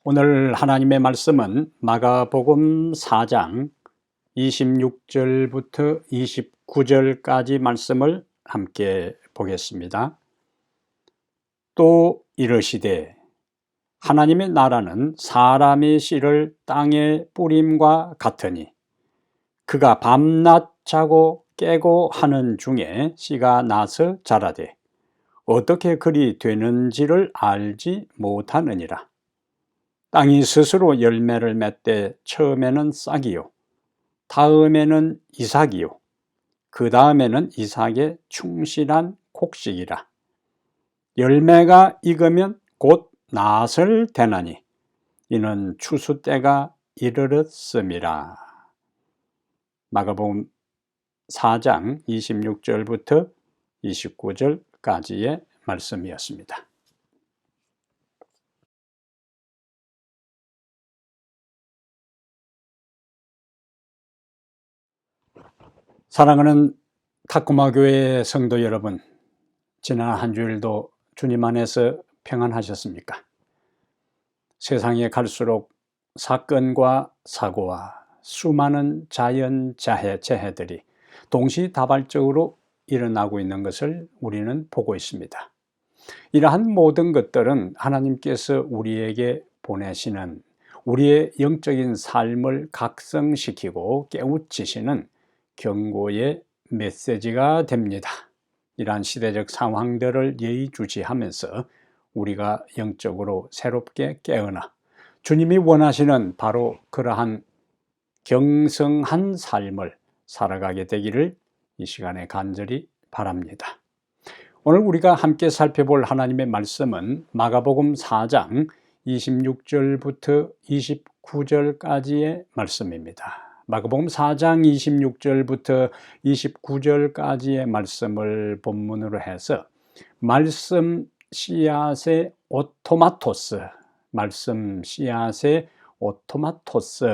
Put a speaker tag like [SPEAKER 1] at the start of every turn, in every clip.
[SPEAKER 1] 오늘 하나님의 말씀은 마가복음 4장 26절부터 29절까지 말씀을 함께 보겠습니다. 또 이르시되 하나님의 나라는 사람의 씨를 땅에 뿌림과 같으니 그가 밤낮 자고 깨고 하는 중에 씨가 나서 자라되 어떻게 그리 되는지를 알지 못하느니라. 땅이 스스로 열매를 맺되 처음에는 싹이요 다음에는 이삭이요 그 다음에는 이삭의 충실한 곡식이라. 열매가 익으면 곧 낫을 대나니 이는 추수 때가 이르렀음이라. 마가복음 4장 26절부터 29절까지의 말씀이었습니다. 사랑하는 탁구마 교회 성도 여러분, 지난 한 주일도 주님 안에서 평안하셨습니까? 세상에 갈수록 사건과 사고와 수많은 자연재해들이 동시다발적으로 일어나고 있는 것을 우리는 보고 있습니다. 이러한 모든 것들은 하나님께서 우리에게 보내시는 우리의 영적인 삶을 각성시키고 깨우치시는 경고의 메시지가 됩니다. 이러한 시대적 상황들을 예의주시하면서 우리가 영적으로 새롭게 깨어나 주님이 원하시는 바로 그러한 경성한 삶을 살아가게 되기를 이 시간에 간절히 바랍니다. 오늘 우리가 함께 살펴볼 하나님의 말씀은 마가복음 4장 26절부터 29절까지의 말씀입니다. 마가복음 4장 26절부터 29절까지의 말씀을 본문으로 해서 말씀 씨앗의 오토마토스, 말씀 씨앗의 오토마토스,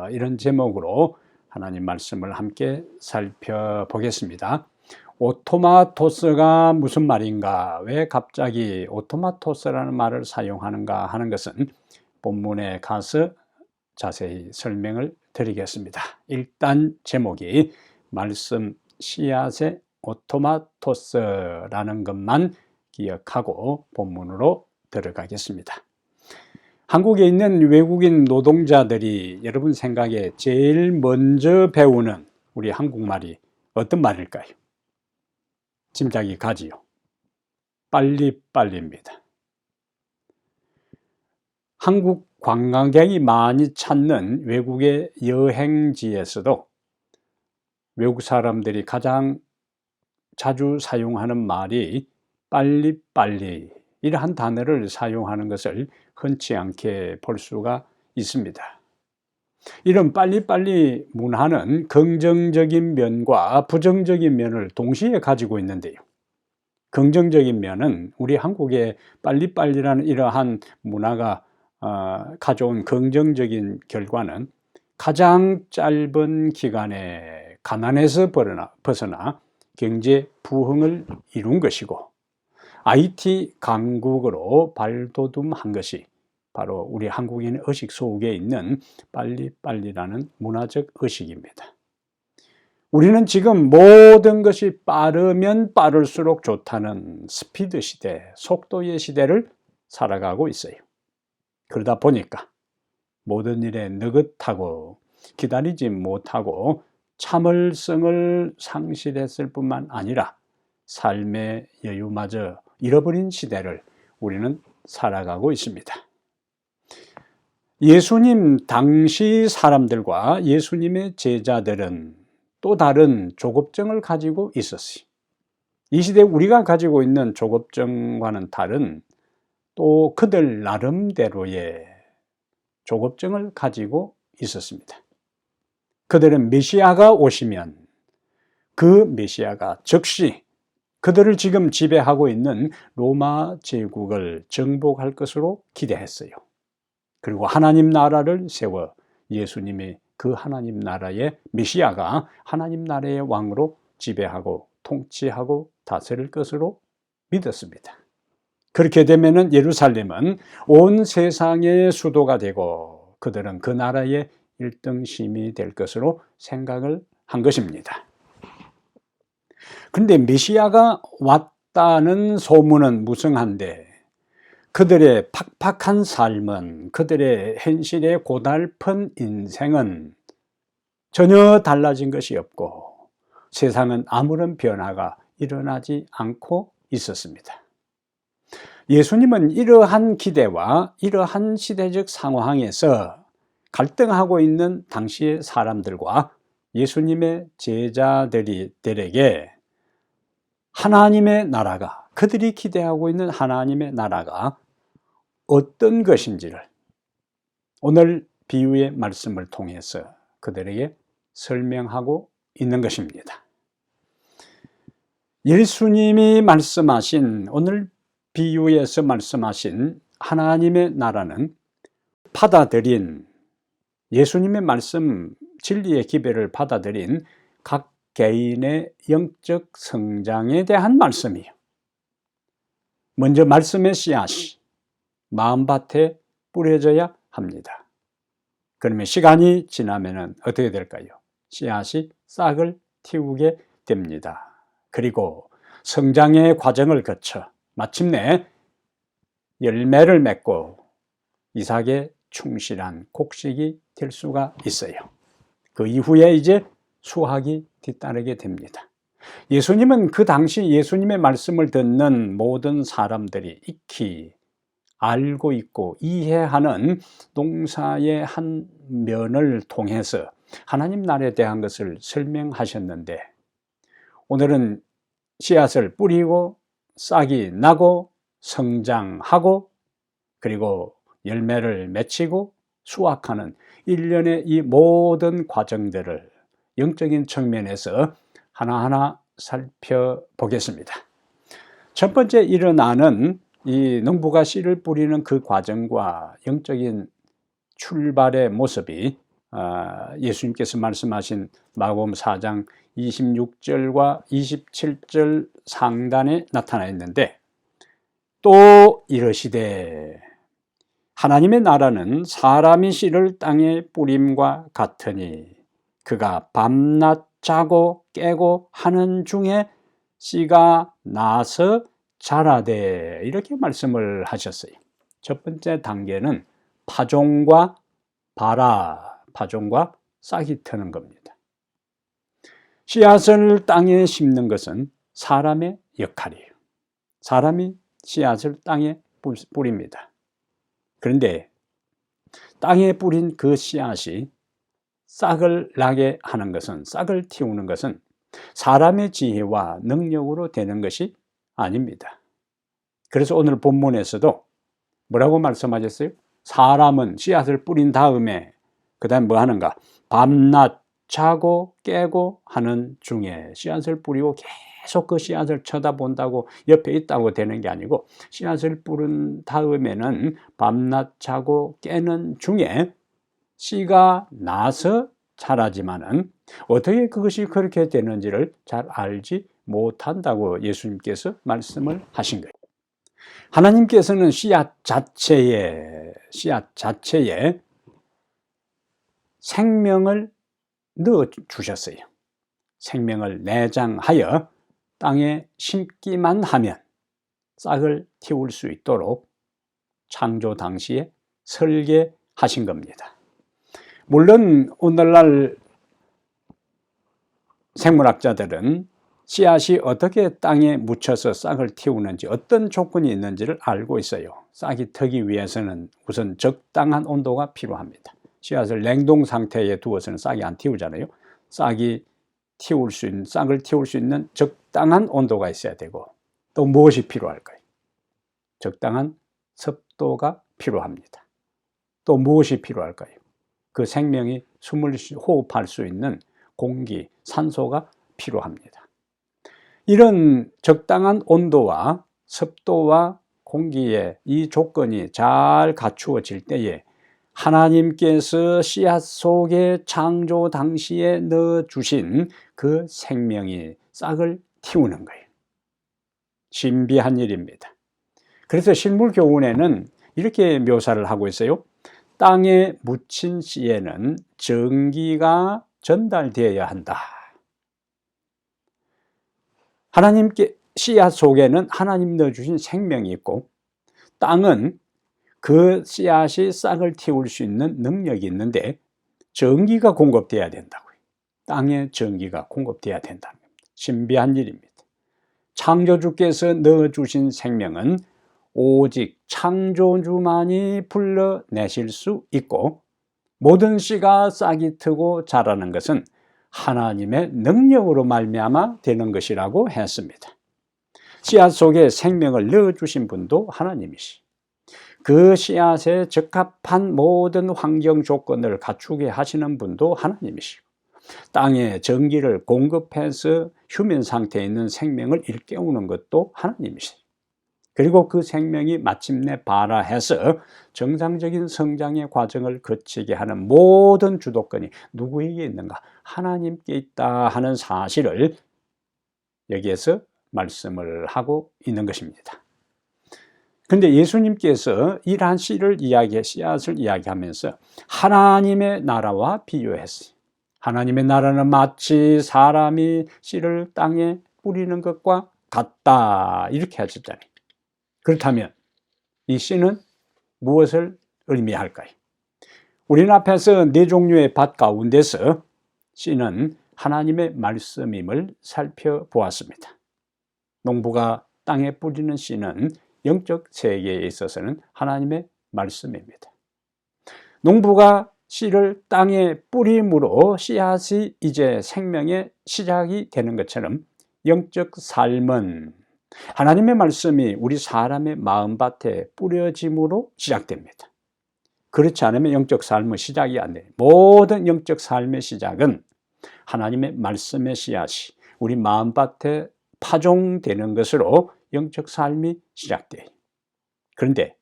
[SPEAKER 1] 이런 제목으로 하나님 말씀을 함께 살펴보겠습니다. 오토마토스가 무슨 말인가, 왜 갑자기 오토마토스라는 말을 사용하는가 하는 것은 본문에 가서 자세히 설명을 드리겠습니다. 일단 제목이 말씀 씨앗의 오토마토스라는 것만 기억하고 본문으로 들어가겠습니다. 한국에 있는 외국인 노동자들이 여러분 생각에 제일 먼저 배우는 우리 한국말이 어떤 말일까요? 짐작이 가지요. 빨리빨리입니다. 한국 관광객이 많이 찾는 외국의 여행지에서도 외국 사람들이 가장 자주 사용하는 말이 빨리빨리, 이러한 단어를 사용하는 것을 흔치 않게 볼 수가 있습니다. 이런 빨리빨리 문화는 긍정적인 면과 부정적인 면을 동시에 가지고 있는데요. 긍정적인 면은 우리 한국의 빨리빨리라는 이러한 문화가 가져온 긍정적인 결과는 가장 짧은 기간에 가난에서 벗어나 경제 부흥을 이룬 것이고 IT 강국으로 발돋움한 것이 바로 우리 한국인 의식 속에 있는 빨리빨리라는 문화적 의식입니다. 우리는 지금 모든 것이 빠르면 빠를수록 좋다는 스피드 시대, 속도의 시대를 살아가고 있어요. 그러다 보니까 모든 일에 느긋하고 기다리지 못하고 참을성을 상실했을 뿐만 아니라 삶의 여유마저 잃어버린 시대를 우리는 살아가고 있습니다. 예수님 당시 사람들과 예수님의 제자들은 또 다른 조급증을 가지고 있었어요. 이 시대에 우리가 가지고 있는 조급증과는 다른 또 그들 나름대로의 조급증을 가지고 있었습니다. 그들은 메시아가 오시면 그 메시아가 즉시 그들을 지금 지배하고 있는 로마 제국을 정복할 것으로 기대했어요. 그리고 하나님 나라를 세워 예수님의 그 하나님 나라의 메시아가 하나님 나라의 왕으로 지배하고 통치하고 다스릴 것으로 믿었습니다. 그렇게 되면은 예루살렘은 온 세상의 수도가 되고 그들은 그 나라의 일등심이 될 것으로 생각을 한 것입니다. 그런데 메시아가 왔다는 소문은 무성한데 그들의 팍팍한 삶은, 그들의 현실의 고달픈 인생은 전혀 달라진 것이 없고 세상은 아무런 변화가 일어나지 않고 있었습니다. 예수님은 이러한 기대와 이러한 시대적 상황에서 갈등하고 있는 당시의 사람들과 예수님의 제자들에게 하나님의 나라가, 그들이 기대하고 있는 하나님의 나라가 어떤 것인지를 오늘 비유의 말씀을 통해서 그들에게 설명하고 있는 것입니다. 예수님이 말씀하신, 오늘 비유에서 말씀하신 하나님의 나라는 받아들인, 예수님의 말씀, 진리의 기별을 받아들인 각 개인의 영적 성장에 대한 말씀이에요. 먼저 말씀의 씨앗이 마음밭에 뿌려져야 합니다. 그러면 시간이 지나면 어떻게 될까요? 씨앗이 싹을 틔우게 됩니다. 그리고 성장의 과정을 거쳐 마침내 열매를 맺고 이삭의 충실한 곡식이 될 수가 있어요. 그 이후에 이제 수확이 뒤따르게 됩니다. 예수님은 그 당시 예수님의 말씀을 듣는 모든 사람들이 익히 알고 있고 이해하는 농사의 한 면을 통해서 하나님 나라에 대한 것을 설명하셨는데, 오늘은 씨앗을 뿌리고 싹이 나고 성장하고 그리고 열매를 맺히고 수확하는 일련의 이 모든 과정들을 영적인 측면에서 하나하나 살펴보겠습니다. 첫 번째 일어나는 이 농부가 씨를 뿌리는 그 과정과 영적인 출발의 모습이 예수님께서 말씀하신 마가복음 4장 26절과 27절 상단에 나타나 있는데, 또 이르시되 하나님의 나라는 사람이 씨를 땅에 뿌림과 같으니 그가 밤낮 자고 깨고 하는 중에 씨가 나서 자라되, 이렇게 말씀을 하셨어요. 첫 번째 단계는 파종과 파종과 싹이 트는 겁니다. 씨앗을 땅에 심는 것은 사람의 역할이에요. 사람이 씨앗을 땅에 뿌립니다. 그런데 땅에 뿌린 그 씨앗이 싹을 나게 하는 것은, 싹을 틔우는 것은 사람의 지혜와 능력으로 되는 것이 아닙니다. 그래서 오늘 본문에서도 뭐라고 말씀하셨어요? 사람은 씨앗을 뿌린 다음에 그 다음 뭐 하는가? 밤낮 자고 깨고 하는 중에, 씨앗을 뿌리고 계속 그 씨앗을 쳐다본다고 옆에 있다고 되는 게 아니고, 씨앗을 뿌린 다음에는 밤낮 자고 깨는 중에 씨가 나서 자라지만은 어떻게 그것이 그렇게 되는지를 잘 알지 못한다고 예수님께서 말씀을 하신 거예요. 하나님께서는 씨앗 자체에 생명을 넣어 주셨어요. 생명을 내장하여 땅에 심기만 하면 싹을 틔울 수 있도록 창조 당시에 설계하신 겁니다. 물론 오늘날 생물학자들은 씨앗이 어떻게 땅에 묻혀서 싹을 틔우는지, 어떤 조건이 있는지를 알고 있어요. 싹이 트기 위해서는 우선 적당한 온도가 필요합니다. 씨앗을 냉동 상태에 두어서는 싹이 안 틔우잖아요. 싹을 틔울 수 있는 적당한 온도가 있어야 되고, 또 무엇이 필요할까요? 적당한 습도가 필요합니다. 또 무엇이 필요할까요? 그 생명이 숨을 호흡할 수 있는 공기, 산소가 필요합니다. 이런 적당한 온도와 습도와 공기의 이 조건이 잘 갖추어질 때에 하나님께서 씨앗 속에 창조 당시에 넣어주신 그 생명이 싹을 틔우는 거예요. 신비한 일입니다. 그래서 실물교훈에는 이렇게 묘사를 하고 있어요. 땅에 묻힌 씨에는 전기가 전달되어야 한다. 하나님께 씨앗 속에는 하나님 넣어주신 생명이 있고, 땅은 그 씨앗이 싹을 틔울 수 있는 능력이 있는데 전기가 공급돼야 된다고요. 땅에 전기가 공급돼야 된다는 겁니다. 신비한 일입니다. 창조주께서 넣어주신 생명은 오직 창조주만이 불러내실 수 있고, 모든 씨가 싹이 트고 자라는 것은 하나님의 능력으로 말미암아 되는 것이라고 했습니다. 씨앗 속에 생명을 넣어주신 분도 하나님이시, 그 씨앗에 적합한 모든 환경 조건을 갖추게 하시는 분도 하나님이시고, 땅에 전기를 공급해서 휴면 상태에 있는 생명을 일깨우는 것도 하나님이시고, 그리고 그 생명이 마침내 발화해서 정상적인 성장의 과정을 거치게 하는 모든 주도권이 누구에게 있는가? 하나님께 있다 하는 사실을 여기에서 말씀을 하고 있는 것입니다. 그런데 예수님께서 이러한 씨앗을 이야기하면서 하나님의 나라와 비유했어요. 하나님의 나라는 마치 사람이 씨를 땅에 뿌리는 것과 같다, 이렇게 하셨잖아요. 그렇다면 이 씨는 무엇을 의미할까요? 우리는 앞에서 네 종류의 밭 가운데서 씨는 하나님의 말씀임을 살펴보았습니다. 농부가 땅에 뿌리는 씨는 영적 세계에 있어서는 하나님의 말씀입니다. 농부가 씨를 땅에 뿌림으로 씨앗이 이제 생명의 시작이 되는 것처럼 영적 삶은 하나님의 말씀이 우리 사람의 마음밭에 뿌려짐으로 시작됩니다. 그렇지 않으면 영적 삶의 시작이 안 돼요. 모든 영적 삶의 시작은 하나님의 말씀의 씨앗이 우리 마음밭에 파종되는 것으로 영적 삶이 시작돼요. 그런데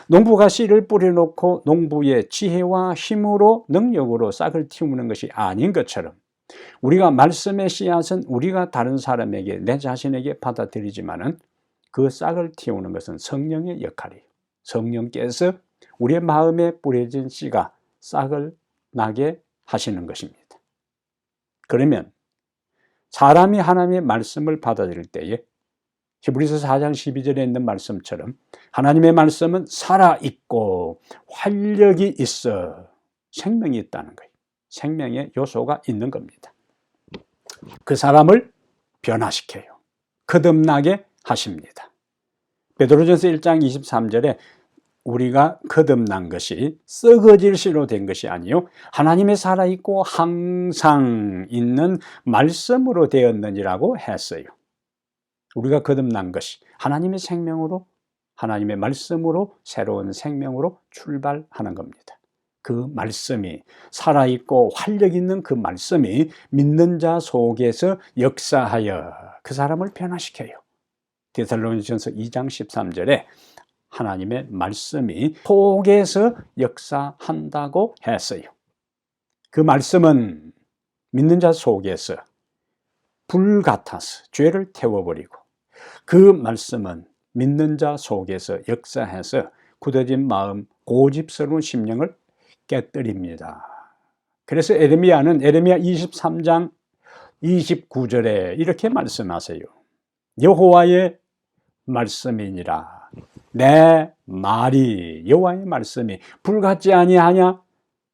[SPEAKER 1] 농부가 씨를 뿌려놓고 농부의 지혜와 힘으로 능력으로 싹을 틔우는 것이 아닌 것처럼, 우리가 말씀의 씨앗은 우리가 다른 사람에게, 내 자신에게 받아들이지만은 그 싹을 틔우는 것은 성령의 역할이에요. 성령께서 우리의 마음에 뿌려진 씨가 싹을 나게 하시는 것입니다. 그러면 사람이 하나님의 말씀을 받아들일 때에 히브리서 4장 12절에 있는 말씀처럼 하나님의 말씀은 살아있고 활력이 있어 생명이 있다는 거예요. 생명의 요소가 있는 겁니다. 그 사람을 변화시켜요. 거듭나게 하십니다. 베드로전서 1장 23절에 우리가 거듭난 것이 썩어질 씨로 된 것이 아니요 하나님의 살아있고 항상 있는 말씀으로 되었느니라고 했어요. 우리가 거듭난 것이 하나님의 생명으로, 하나님의 말씀으로 새로운 생명으로 출발하는 겁니다. 그 말씀이 살아있고 활력 있는 그 말씀이 믿는 자 속에서 역사하여 그 사람을 변화시켜요. 데살로니가전서 2장 13절에 하나님의 말씀이 속에서 역사한다고 했어요. 그 말씀은 믿는 자 속에서 불 같아서 죄를 태워버리고, 그 말씀은 믿는 자 속에서 역사해서 굳어진 마음, 고집스러운 심령을 깨뜨립니다. 그래서 에레미야는 에레미야 23장 29절에 이렇게 말씀하세요. 여호와의 말씀이니라. 내 말이, 여호와의 말씀이 불 같지 아니하냐?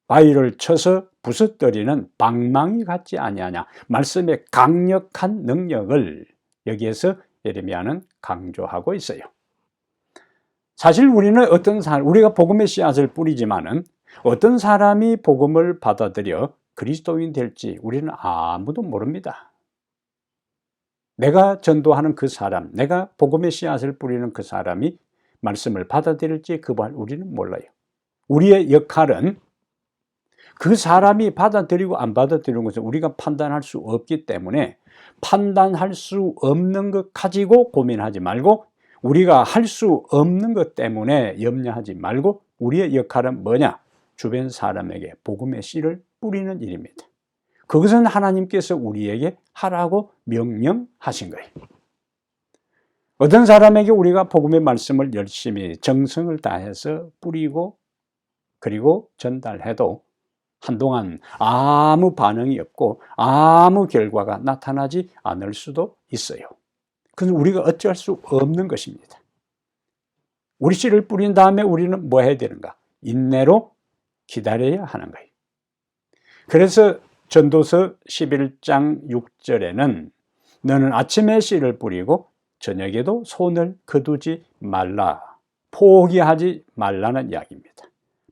[SPEAKER 1] 바위를 쳐서 부서뜨리는 방망이 같지 아니하냐? 말씀의 강력한 능력을 여기에서 예레미야는 강조하고 있어요. 사실 우리는 우리가 복음의 씨앗을 뿌리지만은 어떤 사람이 복음을 받아들여 그리스도인 될지 우리는 아무도 모릅니다. 내가 전도하는 그 사람, 내가 복음의 씨앗을 뿌리는 그 사람이 말씀을 받아들일지 우리는 몰라요. 우리의 역할은 그 사람이 받아들이고 안 받아들이는 것을 우리가 판단할 수 없기 때문에 판단할 수 없는 것 가지고 고민하지 말고, 우리가 할 수 없는 것 때문에 염려하지 말고, 우리의 역할은 뭐냐? 주변 사람에게 복음의 씨를 뿌리는 일입니다. 그것은 하나님께서 우리에게 하라고 명령하신 거예요. 어떤 사람에게 우리가 복음의 말씀을 열심히 정성을 다해서 뿌리고 그리고 전달해도 한동안 아무 반응이 없고 아무 결과가 나타나지 않을 수도 있어요. 그건 우리가 어찌할 수 없는 것입니다. 우리 씨를 뿌린 다음에 우리는 뭐 해야 되는가? 인내로 기다려야 하는 거예요. 그래서 전도서 11장 6절에는 너는 아침에 씨를 뿌리고 저녁에도 손을 거두지 말라. 포기하지 말라는 이야기입니다.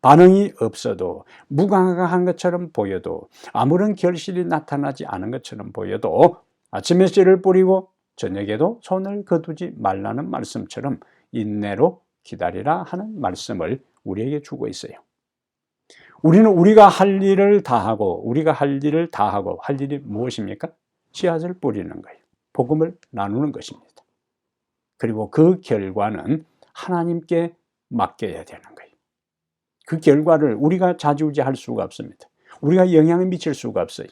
[SPEAKER 1] 반응이 없어도 무감각한 것처럼 보여도 아무런 결실이 나타나지 않은 것처럼 보여도 아침에 씨를 뿌리고 저녁에도 손을 거두지 말라는 말씀처럼 인내로 기다리라 하는 말씀을 우리에게 주고 있어요. 우리는 우리가 할 일을 다 하고 할 일이 무엇입니까? 씨앗을 뿌리는 거예요. 복음을 나누는 것입니다. 그리고 그 결과는 하나님께 맡겨야 되는 거예요. 그 결과를 우리가 좌지우지할 수가 없습니다. 우리가 영향을 미칠 수가 없어요.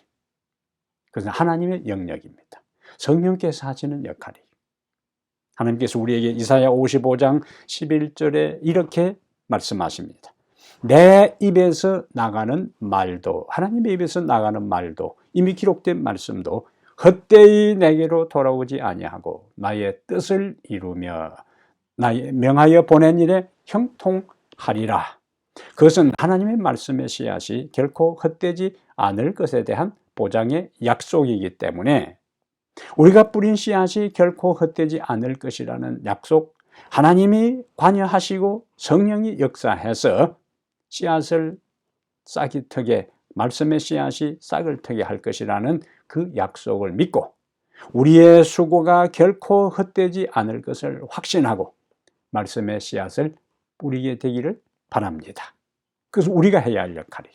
[SPEAKER 1] 그것은 하나님의 영역입니다. 성령께서 하시는 역할이에요. 하나님께서 우리에게 이사야 55장 11절에 이렇게 말씀하십니다. 내 입에서 나가는 말도, 하나님의 입에서 나가는 말도, 이미 기록된 말씀도 헛되이 내게로 돌아오지 아니하고 나의 뜻을 이루며 나의 명하여 보낸 일에 형통하리라. 그것은 하나님의 말씀의 씨앗이 결코 헛되지 않을 것에 대한 보장의 약속이기 때문에 우리가 뿌린 씨앗이 결코 헛되지 않을 것이라는 약속, 하나님이 관여하시고 성령이 역사해서 씨앗을 싹이 트게, 말씀의 씨앗이 싹을 트게 할 것이라는 그 약속을 믿고 우리의 수고가 결코 헛되지 않을 것을 확신하고 말씀의 씨앗을 뿌리게 되기를 바랍니다. 그래서 우리가 해야 할 역할이,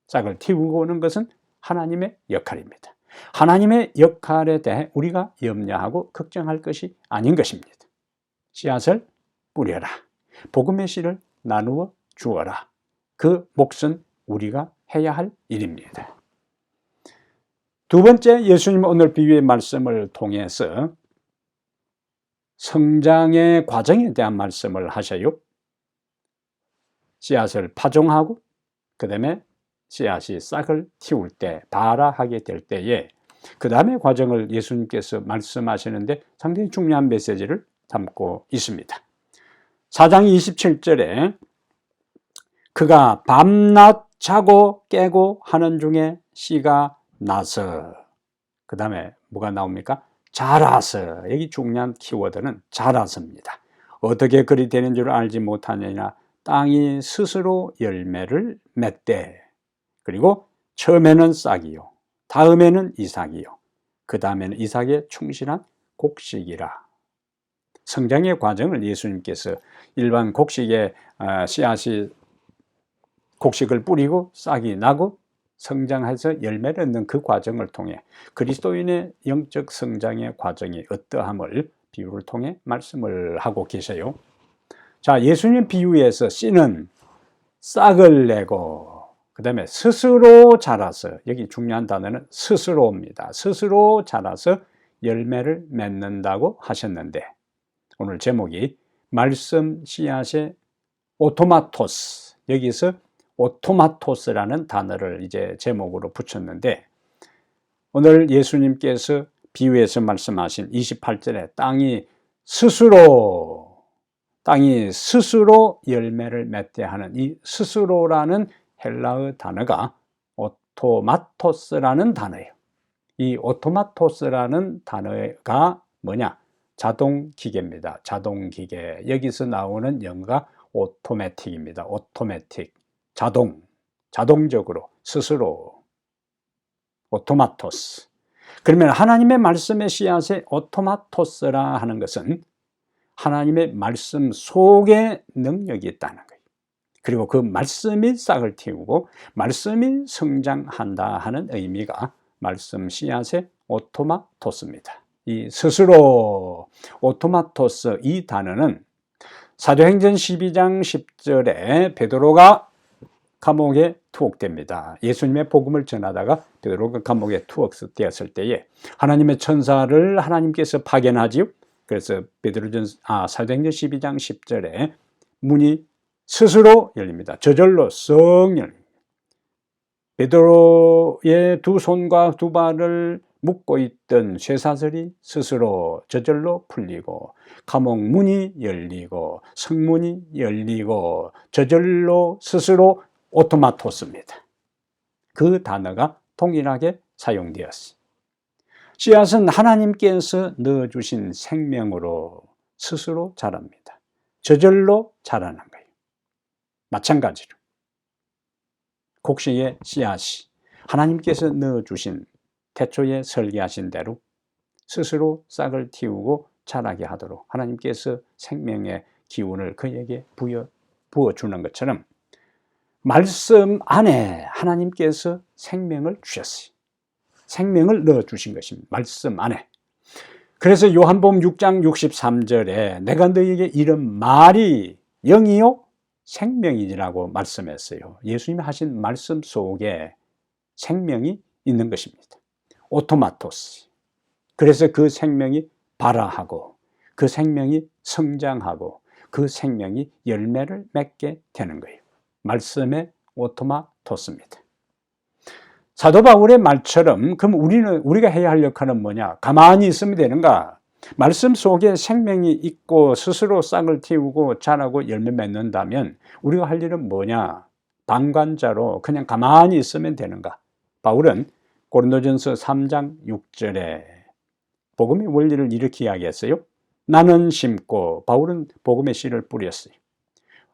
[SPEAKER 1] 싹을 틔우고 오는 것은 하나님의 역할입니다. 하나님의 역할에 대해 우리가 염려하고 걱정할 것이 아닌 것입니다. 씨앗을 뿌려라. 복음의 씨를 나누어 주어라. 그 몫은 우리가 해야 할 일입니다. 두 번째, 예수님 오늘 비유의 말씀을 통해서 성장의 과정에 대한 말씀을 하셔요. 씨앗을 파종하고 그 다음에 씨앗이 싹을 틔울 때, 발아하게 될 때에 그 다음의 과정을 예수님께서 말씀하시는데 상당히 중요한 메시지를 담고 있습니다. 4장 27절에 그가 밤낮 자고 깨고 하는 중에 씨가 나서, 그 다음에 뭐가 나옵니까? 자라서. 여기 중요한 키워드는 자라서입니다. 어떻게 그리 되는 줄 알지 못하느냐. 땅이 스스로 열매를 맺되, 그리고 처음에는 싹이요, 다음에는 이삭이요, 그 다음에는 이삭에 충실한 곡식이라. 성장의 과정을 예수님께서 일반 곡식에 씨앗이 곡식을 뿌리고 싹이 나고 성장해서 열매를 얻는 그 과정을 통해 그리스도인의 영적 성장의 과정이 어떠함을 비유를 통해 말씀을 하고 계세요. 자, 예수님 비유에서 씨는 싹을 내고 그 다음에 스스로 자라서, 여기 중요한 단어는 스스로입니다. 스스로 자라서 열매를 맺는다고 하셨는데 오늘 제목이 말씀 씨앗의 오토마토스, 여기서 오토마토스라는 단어를 이제 제목으로 붙였는데 오늘 예수님께서 비유에서 말씀하신 28절에 땅이 스스로 열매를 맺게 하는 이 스스로라는 헬라어 단어가 오토마토스라는 단어예요. 이 오토마토스라는 단어가 뭐냐? 자동기계입니다. 자동기계. 여기서 나오는 영어가 오토매틱입니다. 오토매틱. 자동적으로, 스스로. 오토마토스. 그러면 하나님의 말씀의 씨앗의 오토마토스라 하는 것은 하나님의 말씀 속에 능력이 있다는 거예요. 그리고 그 말씀이 싹을 틔우고 말씀이 성장한다 하는 의미가 말씀 씨앗의 오토마토스입니다. 이 스스로, 오토마토스, 이 단어는 사도행전 12장 10절에 베드로가 감옥에 투옥됩니다. 예수님의 복음을 전하다가 베드로가 감옥에 투옥되었을 때에 하나님의 천사를 하나님께서 파견하지요. 그래서 사도행전 12장 10절에 문이 스스로 열립니다. 저절로 썩 열립니다. 베드로의 두 손과 두 발을 묶고 있던 쇠사슬이 스스로 저절로 풀리고, 감옥 문이 열리고, 성문이 열리고, 저절로 스스로 오토마토스입니다. 그 단어가 동일하게 사용되었습니다. 씨앗은 하나님께서 넣어주신 생명으로 스스로 자랍니다. 저절로 자라는 거예요. 마찬가지로 곡식의 씨앗이 하나님께서 넣어주신 태초에 설계하신 대로 스스로 싹을 틔우고 자라게 하도록 하나님께서 생명의 기운을 그에게 부어주는 것처럼 말씀 안에 하나님께서 생명을 주셨어요. 생명을 넣어주신 것입니다. 말씀 안에. 그래서 요한복음 6장 63절에 내가 너희에게 이런 말이 영이요 생명이라고 말씀했어요. 예수님이 하신 말씀 속에 생명이 있는 것입니다. 오토마토스. 그래서 그 생명이 발화하고 그 생명이 성장하고 그 생명이 열매를 맺게 되는 거예요. 말씀의 오토마토스입니다. 사도 바울의 말처럼 그럼 우리가 해야 할 역할은 뭐냐? 가만히 있으면 되는가? 말씀 속에 생명이 있고 스스로 싹을 틔우고 자라고 열매 맺는다면 우리가 할 일은 뭐냐? 방관자로 그냥 가만히 있으면 되는가? 바울은 고린도전서 3장 6절에 복음의 원리를 이렇게 이야기했어요. 나는 심고 바울은 복음의 씨를 뿌렸어요.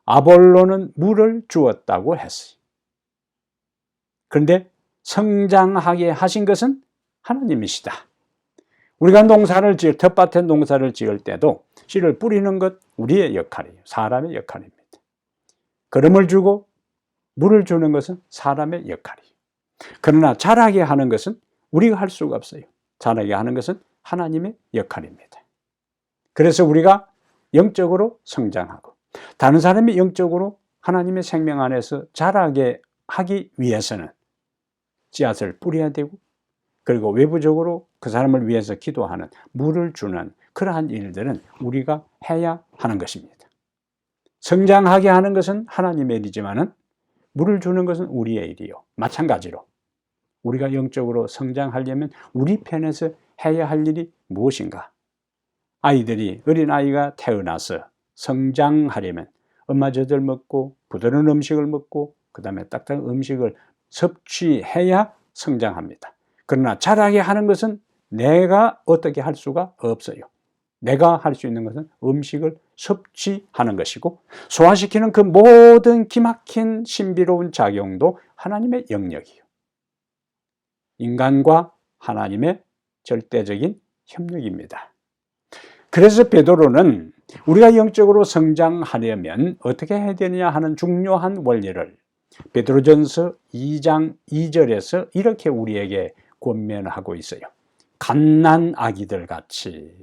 [SPEAKER 1] 아볼로는 물을 주었다고 했어요. 그런데 성장하게 하신 것은 하나님이시다. 우리가 텃밭에 농사를 지을 때도 씨를 뿌리는 것 우리의 역할이에요. 사람의 역할입니다. 걸음을 주고 물을 주는 것은 사람의 역할이에요. 그러나 자라게 하는 것은 우리가 할 수가 없어요. 자라게 하는 것은 하나님의 역할입니다. 그래서 우리가 영적으로 성장하고 다른 사람이 영적으로 하나님의 생명 안에서 자라게 하기 위해서는 씨앗을 뿌려야 되고, 그리고 외부적으로 그 사람을 위해서 기도하는, 물을 주는 그러한 일들은 우리가 해야 하는 것입니다. 성장하게 하는 것은 하나님의 일이지만은 물을 주는 것은 우리의 일이요. 마찬가지로 우리가 영적으로 성장하려면 우리 편에서 해야 할 일이 무엇인가? 어린아이가 태어나서 성장하려면 엄마 젖을 먹고 부드러운 음식을 먹고 그 다음에 딱딱한 음식을 섭취해야 성장합니다. 그러나 자라게 하는 것은 내가 어떻게 할 수가 없어요. 내가 할 수 있는 것은 음식을 섭취하는 것이고, 소화시키는 그 모든 기막힌 신비로운 작용도 하나님의 영역이에요. 인간과 하나님의 절대적인 협력입니다. 그래서 베드로는 우리가 영적으로 성장하려면 어떻게 해야 되느냐 하는 중요한 원리를 베드로전서 2장 2절에서 이렇게 우리에게 권면하고 있어요. 갓난아기들 같이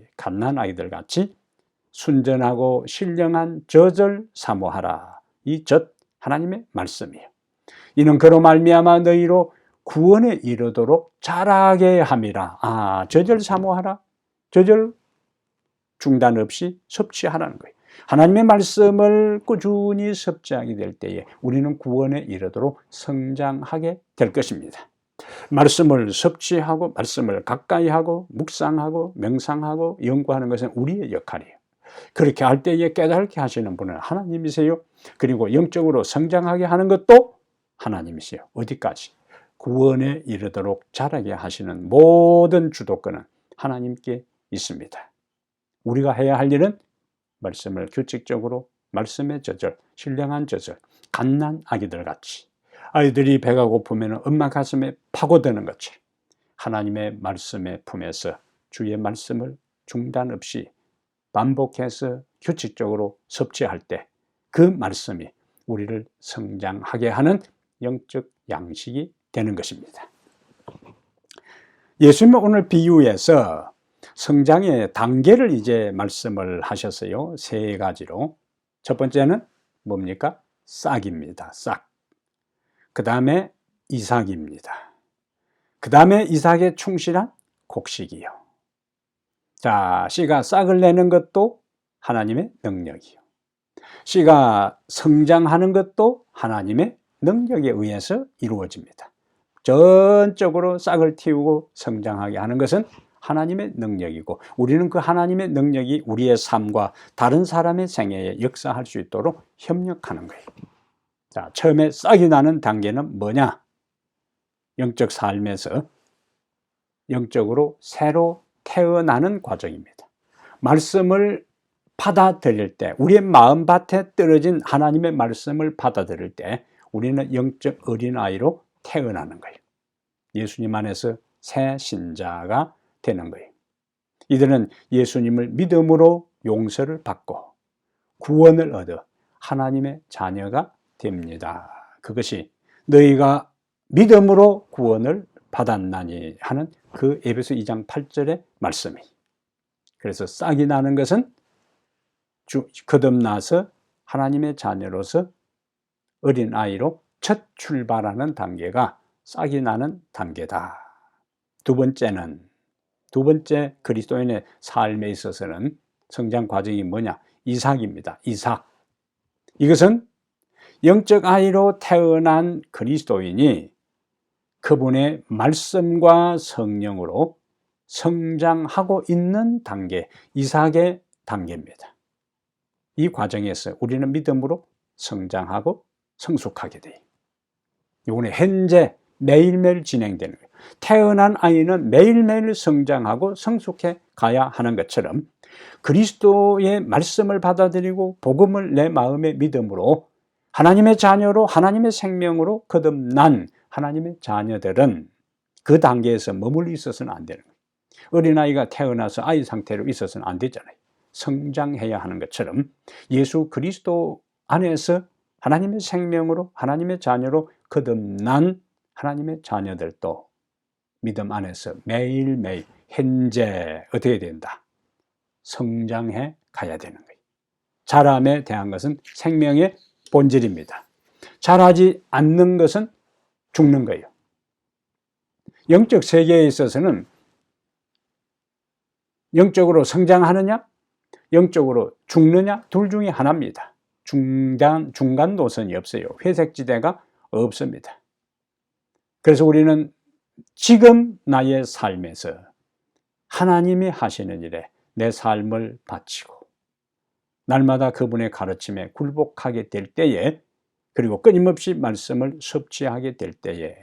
[SPEAKER 1] 순전하고 신령한 젖을 사모하라. 이 젖 하나님의 말씀이에요. 이는 그로 말미암아 너희로 구원에 이르도록 자라게 함이라. 젖을 사모하라. 젖을 중단 없이 섭취하라는 거예요. 하나님의 말씀을 꾸준히 섭취하게 될 때에 우리는 구원에 이르도록 성장하게 될 것입니다. 말씀을 섭취하고 말씀을 가까이 하고 묵상하고 명상하고 연구하는 것은 우리의 역할이에요. 그렇게 할 때에 깨닫게 하시는 분은 하나님이세요. 그리고 영적으로 성장하게 하는 것도 하나님이세요. 어디까지? 구원에 이르도록 자라게 하시는 모든 주도권은 하나님께 있습니다. 우리가 해야 할 일은 말씀을 규칙적으로, 말씀의 젖을, 신령한 젖을, 갓난 아기들 같이, 아이들이 배가 고프면 엄마 가슴에 파고드는 것처럼 하나님의 말씀의 품에서 주의 말씀을 중단 없이 반복해서 규칙적으로 섭취할 때 그 말씀이 우리를 성장하게 하는 영적 양식이 되는 것입니다. 예수님은 오늘 비유에서 성장의 단계를 이제 말씀을 하셨어요. 세 가지로. 첫 번째는 뭡니까? 싹입니다. 싹. 그 다음에 이삭입니다. 그 다음에 이삭에 충실한 곡식이요. 자, 씨가 싹을 내는 것도 하나님의 능력이요. 씨가 성장하는 것도 하나님의 능력에 의해서 이루어집니다. 전적으로 싹을 틔우고 성장하게 하는 것은 하나님의 능력이고, 우리는 그 하나님의 능력이 우리의 삶과 다른 사람의 생애에 역사할 수 있도록 협력하는 거예요. 자, 처음에 싹이 나는 단계는 뭐냐? 영적 삶에서 영적으로 새로 태어나는 과정입니다. 말씀을 받아들일 때, 우리의 마음밭에 떨어진 하나님의 말씀을 받아들일 때 우리는 영적 어린아이로 태어나는 거예요. 예수님 안에서 새 신자가 되는 거예요. 이들은 예수님을 믿음으로 용서를 받고 구원을 얻어 하나님의 자녀가 됩니다. 그것이 너희가 믿음으로 구원을 받았나니 하는 그 에베소 2장 8절의 말씀이. 그래서 싹이 나는 것은 거듭나서 하나님의 자녀로서 어린아이로 첫 출발하는 단계가 싹이 나는 단계다. 두 번째 그리스도인의 삶에 있어서는 성장 과정이 뭐냐? 이삭입니다. 이삭. 이것은 영적 아이로 태어난 그리스도인이 그분의 말씀과 성령으로 성장하고 있는 단계, 이삭의 단계입니다. 이 과정에서 우리는 믿음으로 성장하고 성숙하게 돼요. 이거는 현재 매일매일 진행되는 거예요. 태어난 아이는 매일매일 성장하고 성숙해 가야 하는 것처럼 그리스도의 말씀을 받아들이고 복음을 내 마음의 믿음으로 하나님의 자녀로 하나님의 생명으로 거듭난 하나님의 자녀들은 그 단계에서 머물러 있어서는 안 되는 거예요. 어린아이가 태어나서 아이 상태로 있어서는 안 되잖아요. 성장해야 하는 것처럼 예수 그리스도 안에서 하나님의 생명으로 하나님의 자녀로 거듭난 하나님의 자녀들도 믿음 안에서 매일매일 현재 어떻게 된다? 성장해 가야 되는 거예요. 자람에 대한 것은 생명의 본질입니다. 자라지 않는 것은 죽는 거예요. 영적 세계에 있어서는 영적으로 성장하느냐, 영적으로 죽느냐, 둘 중에 하나입니다. 중간 노선이 없어요. 회색지대가 없습니다. 그래서 우리는 지금 나의 삶에서 하나님이 하시는 일에 내 삶을 바치고 날마다 그분의 가르침에 굴복하게 될 때에, 그리고 끊임없이 말씀을 섭취하게 될 때에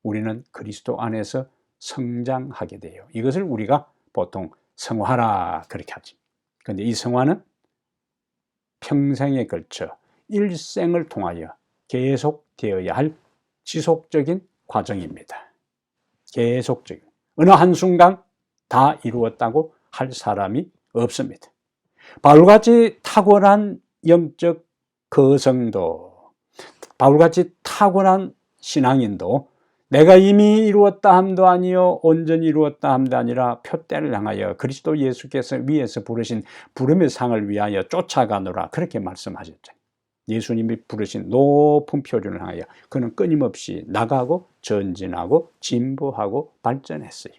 [SPEAKER 1] 우리는 그리스도 안에서 성장하게 돼요. 이것을 우리가 보통 성화라 그렇게 하지. 그런데 이 성화는 평생에 걸쳐 일생을 통하여 계속되어야 할 지속적인 과정입니다. 계속적인. 어느 한순간 다 이루었다고 할 사람이 없습니다. 바울같이 탁월한 영적 거성도, 바울같이 탁월한 신앙인도 내가 이미 이루었다 함도 아니요 온전히 이루었다 함도 아니라 표대를 향하여 그리스도 예수께서 위에서 부르신 부름의 상을 위하여 쫓아가노라 그렇게 말씀하셨죠. 예수님이 부르신 높은 표준을 향하여 그는 끊임없이 나가고 전진하고 진보하고 발전했어요.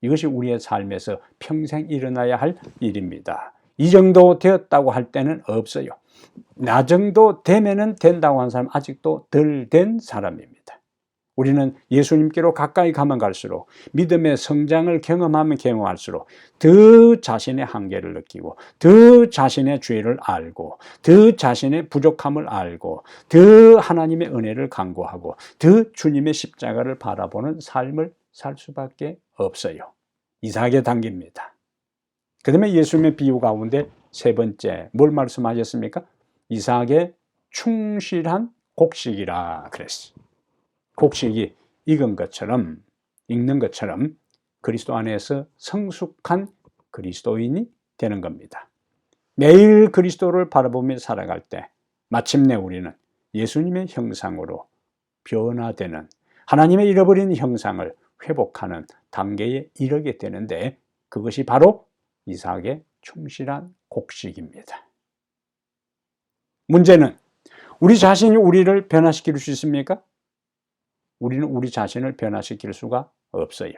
[SPEAKER 1] 이것이 우리의 삶에서 평생 일어나야 할 일입니다. 이 정도 되었다고 할 때는 없어요. 나 정도 되면은 된다고 하는 사람 아직도 덜 된 사람입니다. 우리는 예수님께로 가까이 가면 갈수록, 믿음의 성장을 경험하면 경험할수록 더 자신의 한계를 느끼고, 더 자신의 죄를 알고, 더 자신의 부족함을 알고, 더 하나님의 은혜를 간구하고, 더 주님의 십자가를 바라보는 삶을 살 수밖에 없어요. 이삭의 단계입니다. 그 다음에 예수님의 비유 가운데 세 번째 뭘 말씀하셨습니까? 이삭의 충실한 곡식이라 그랬어요. 곡식이 익은 것처럼, 익는 것처럼 그리스도 안에서 성숙한 그리스도인이 되는 겁니다. 매일 그리스도를 바라보며 살아갈 때 마침내 우리는 예수님의 형상으로 변화되는, 하나님의 잃어버린 형상을 회복하는 단계에 이르게 되는데, 그것이 바로 이삭의 충실한 곡식입니다. 문제는 우리 자신이 우리를 변화시킬 수 있습니까? 우리는 우리 자신을 변화시킬 수가 없어요.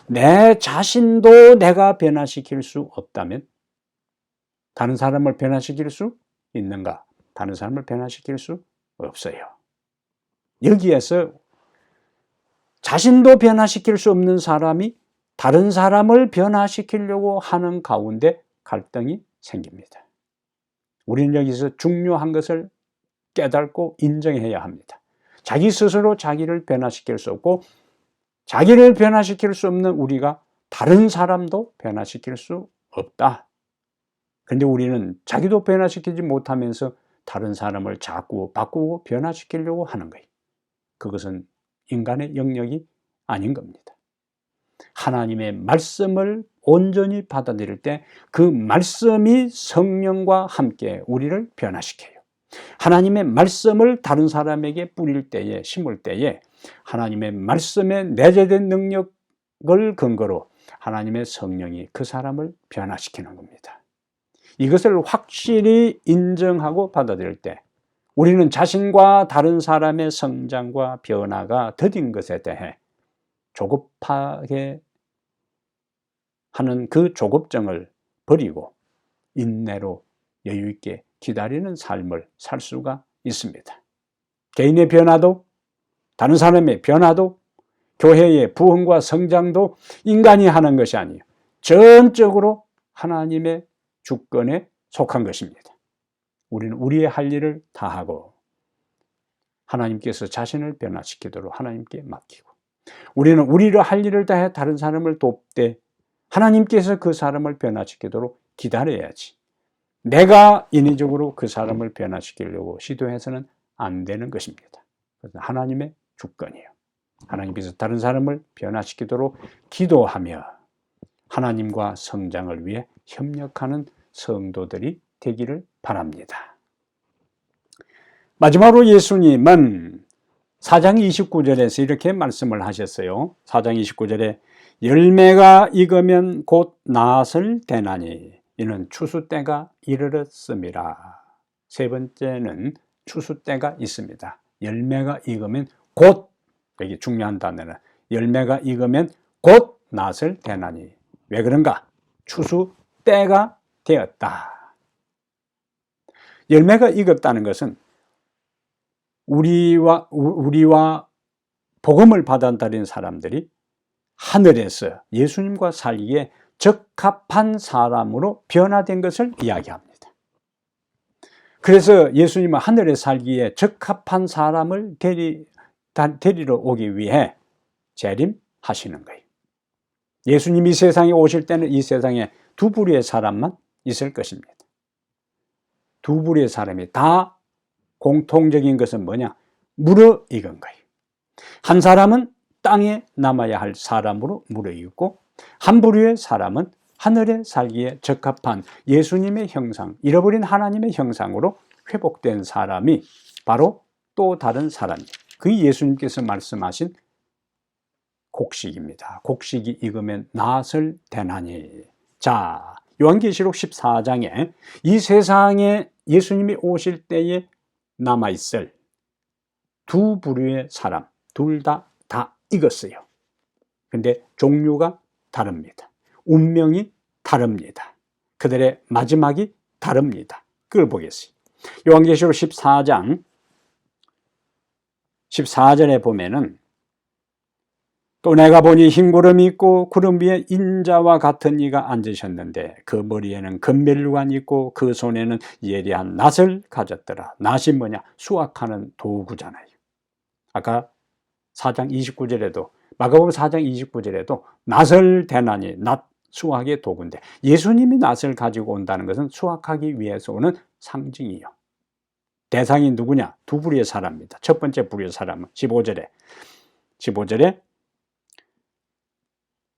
[SPEAKER 1] 내 자신도 내가 변화시킬 수 없다면 다른 사람을 변화시킬 수 있는가? 다른 사람을 변화시킬 수 없어요. 여기에서 자신도 변화시킬 수 없는 사람이 다른 사람을 변화시키려고 하는 가운데 갈등이 생깁니다. 우리는 여기서 중요한 것을 깨닫고 인정해야 합니다. 자기 스스로 자기를 변화시킬 수 없고 자기를 변화시킬 수 없는 우리가 다른 사람도 변화시킬 수 없다. 그런데 우리는 자기도 변화시키지 못하면서 다른 사람을 자꾸 바꾸고 변화시키려고 하는 거예요. 그것은 인간의 영역이 아닌 겁니다. 하나님의 말씀을 온전히 받아들일 때 그 말씀이 성령과 함께 우리를 변화시켜요. 하나님의 말씀을 다른 사람에게 뿌릴 때에, 심을 때에 하나님의 말씀에 내재된 능력을 근거로 하나님의 성령이 그 사람을 변화시키는 겁니다. 이것을 확실히 인정하고 받아들일 때 우리는 자신과 다른 사람의 성장과 변화가 더딘 것에 대해 조급하게 하는 그 조급증을 버리고 인내로 여유 있게 기다리는 삶을 살 수가 있습니다. 개인의 변화도 다른 사람의 변화도 교회의 부흥과 성장도 인간이 하는 것이 아니에요. 전적으로 하나님의 주권에 속한 것입니다. 우리는 우리의 할 일을 다하고 하나님께서 자신을 변화시키도록 하나님께 맡기고 우리는 우리를 할 일을 다해 다른 사람을 돕되 하나님께서 그 사람을 변화시키도록 기다려야지. 내가 인위적으로 그 사람을 변화시키려고 시도해서는 안 되는 것입니다. 그래서 하나님의 주권이에요. 하나님께서 다른 사람을 변화시키도록 기도하며 하나님과 성장을 위해 협력하는 성도들이 되기를 바랍니다. 마지막으로 예수님은 4장 29절에서 이렇게 말씀을 하셨어요. 4장 29절에 열매가 익으면 곧 낫을 대나니 이는 추수 때가 이르렀음이라. 세 번째는 추수 때가 있습니다. 열매가 익으면 곧, 여기 중요한 단어는 열매가 익으면 곧 낫을 대나니. 왜 그런가? 추수 때가 되었다. 열매가 익었다는 것은 우리와 복음을 받아들인 사람들이 하늘에서 예수님과 살기에 적합한 사람으로 변화된 것을 이야기합니다. 그래서 예수님은 하늘에 살기에 적합한 사람을 데리러 오기 위해 재림하시는 거예요. 예수님이 세상에 오실 때는 이 세상에 두 부류의 사람만 있을 것입니다. 두 부류의 사람이 다 공통적인 것은 뭐냐? 무르익은 거예요. 한 사람은 땅에 남아야 할 사람으로 무르익고 한 부류의 사람은 하늘에 살기에 적합한 예수님의 형상, 잃어버린 하나님의 형상으로 회복된 사람이 바로 또 다른 사람이에요. 그게 예수님께서 말씀하신 곡식입니다. 곡식이 익으면 낫을 대나니. 자, 요한계시록 14장에 이 세상에 예수님이 오실 때에 남아있을 두 부류의 사람, 둘 다 익었어요. 근데 종류가 다릅니다. 운명이 다릅니다. 그들의 마지막이 다릅니다. 그걸 보겠습니다. 요한계시록 14장 14절에 보면은 또 내가 보니 흰 구름이 있고 구름 위에 인자와 같은 이가 앉으셨는데 그 머리에는 금멜류관이 있고 그 손에는 예리한 낫을 가졌더라. 낫이 뭐냐? 수확하는 도구잖아요. 아까 4장 29절에도 마가복음 4장 29절에도 낫을 대나니 낫 수확의 도구인데 예수님이 낫을 가지고 온다는 것은 수확하기 위해서 오는 상징이요. 대상이 누구냐? 두 부류의 사람입니다. 첫 번째 부류의 사람은 15절에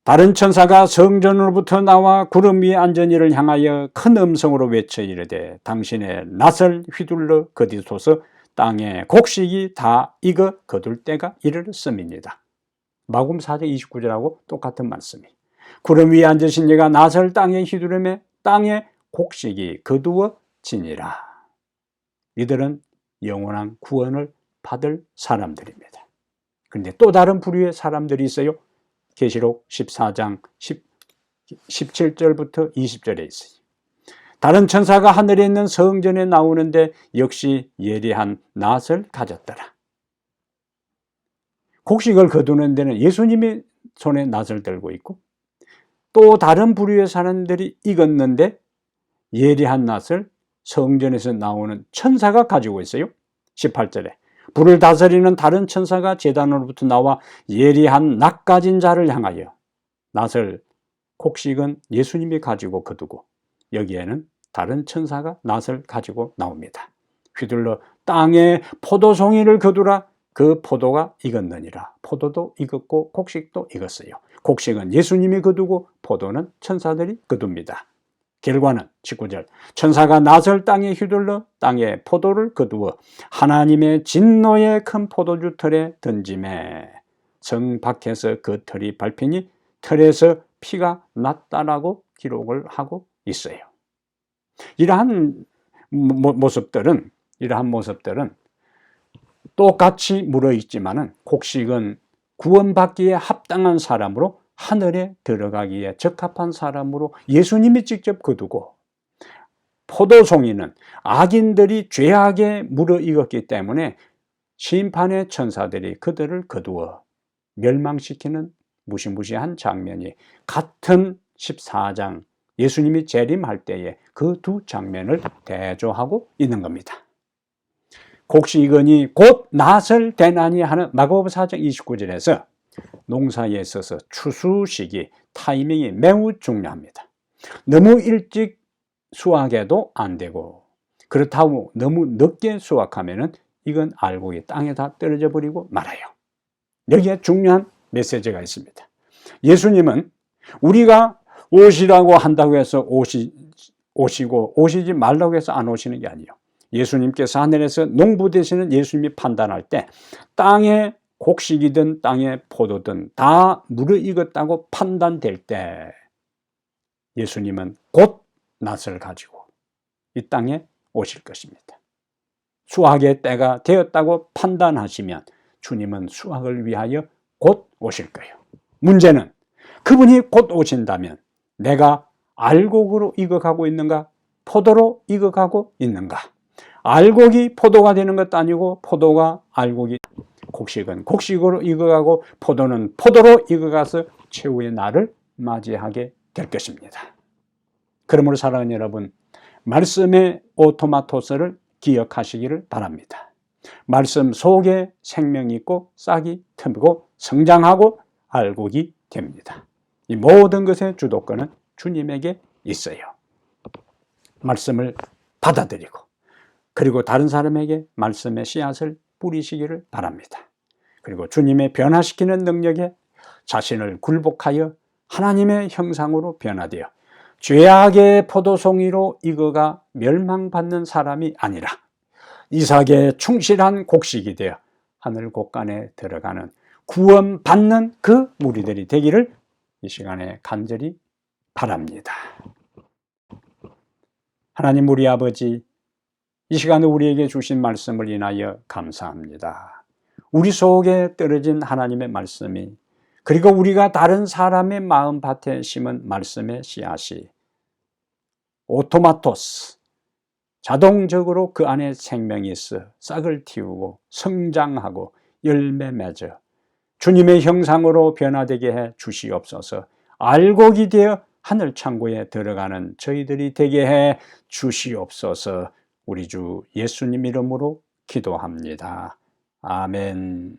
[SPEAKER 1] 다른 천사가 성전으로부터 나와 구름 위에 앉은 이를 향하여 큰 음성으로 외쳐 이르되 당신의 낫을 휘둘러 거두소서. 땅에 곡식이 다 익어 거둘 때가 이르렀음이니이다. 마가복음 4장 29절하고 똑같은 말씀이. 구름 위에 앉으신 이가 낫을 땅에 휘두르매 땅에 곡식이 거두어지니라. 이들은 영원한 구원을 받을 사람들입니다. 그런데 또 다른 부류의 사람들이 있어요. 계시록 14장 17절부터 20절에 있어요. 다른 천사가 하늘에 있는 성전에 나오는데 역시 예리한 낫을 가졌더라. 곡식을 거두는 데는 예수님이 손에 낫을 들고 있고, 또 다른 부류의 사람들이 익었는데 예리한 낫을 성전에서 나오는 천사가 가지고 있어요. 18절에 불을 다스리는 다른 천사가 제단으로부터 나와 예리한 낫 가진 자를 향하여, 낫을, 곡식은 예수님이 가지고 거두고 여기에는 다른 천사가 낫을 가지고 나옵니다. 휘둘러 땅에 포도송이를 거두라. 그 포도가 익었느니라. 포도도 익었고 곡식도 익었어요. 곡식은 예수님이 거두고 포도는 천사들이 거둡니다. 결과는 19절 천사가 낫을 땅에 휘둘러 땅에 포도를 거두어 하나님의 진노의 큰 포도주 틀에 던지매 성 밖에서 그 틀이 밟히니 틀에서 피가 났다라고 기록을 하고 있어요. 이러한 모습들은 똑같이 묻어있지만은 곡식은 구원받기에 합당한 사람으로, 하늘에 들어가기에 적합한 사람으로 예수님이 직접 거두고, 포도송이는 악인들이 죄악에 무르익었기 때문에 심판의 천사들이 그들을 거두어 멸망시키는 무시무시한 장면이 같은 14장 예수님이 재림할 때에 그 두 장면을 대조하고 있는 겁니다. 곡식이거니 곧 낫을 대나니 하는 마가복음 4장 29절에서 농사에 있어서 추수 시기, 타이밍이 매우 중요합니다. 너무 일찍 수확해도 안 되고, 그렇다고 너무 늦게 수확하면은 이건 알곡이 땅에다 떨어져 버리고 말아요. 여기에 중요한 메시지가 있습니다. 예수님은 우리가 오시라고 한다고 해서 오시고 오시지 말라고 해서 안 오시는 게 아니에요. 예수님께서 하늘에서 농부 되시는 예수님이 판단할 때 땅에 곡식이든 땅에 포도든 다 무르익었다고 판단될 때 예수님은 곧 낫을 가지고 이 땅에 오실 것입니다. 수확의 때가 되었다고 판단하시면 주님은 수확을 위하여 곧 오실 거예요. 문제는 그분이 곧 오신다면 내가 알곡으로 익어가고 있는가, 포도로 익어가고 있는가? 알곡이 포도가 되는 것도 아니고 포도가 알곡이, 곡식은 곡식으로 익어가고 포도는 포도로 익어가서 최후의 날을 맞이하게 될 것입니다. 그러므로 사랑하는 여러분, 말씀의 오토마토스를 기억하시기를 바랍니다. 말씀 속에 생명이 있고 싹이 트고 성장하고 알곡이 됩니다. 이 모든 것의 주도권은 주님에게 있어요. 말씀을 받아들이고 그리고 다른 사람에게 말씀의 씨앗을 뿌리시기를 바랍니다. 그리고 주님의 변화시키는 능력에 자신을 굴복하여 하나님의 형상으로 변화되어 죄악의 포도송이로 익어가 멸망받는 사람이 아니라 이삭의 충실한 곡식이 되어 하늘 곳간에 들어가는 구원받는 그 무리들이 되기를 이 시간에 간절히 바랍니다. 하나님 우리 아버지, 이 시간에 우리에게 주신 말씀을 인하여 감사합니다. 우리 속에 떨어진 하나님의 말씀이, 그리고 우리가 다른 사람의 마음밭에 심은 말씀의 씨앗이 오토마토스, 자동적으로 그 안에 생명이 있어 싹을 틔우고 성장하고 열매 맺어 주님의 형상으로 변화되게 해 주시옵소서. 알곡이 되어 하늘 창고에 들어가는 저희들이 되게 해 주시옵소서. 우리 주 예수님 이름으로 기도합니다. 아멘.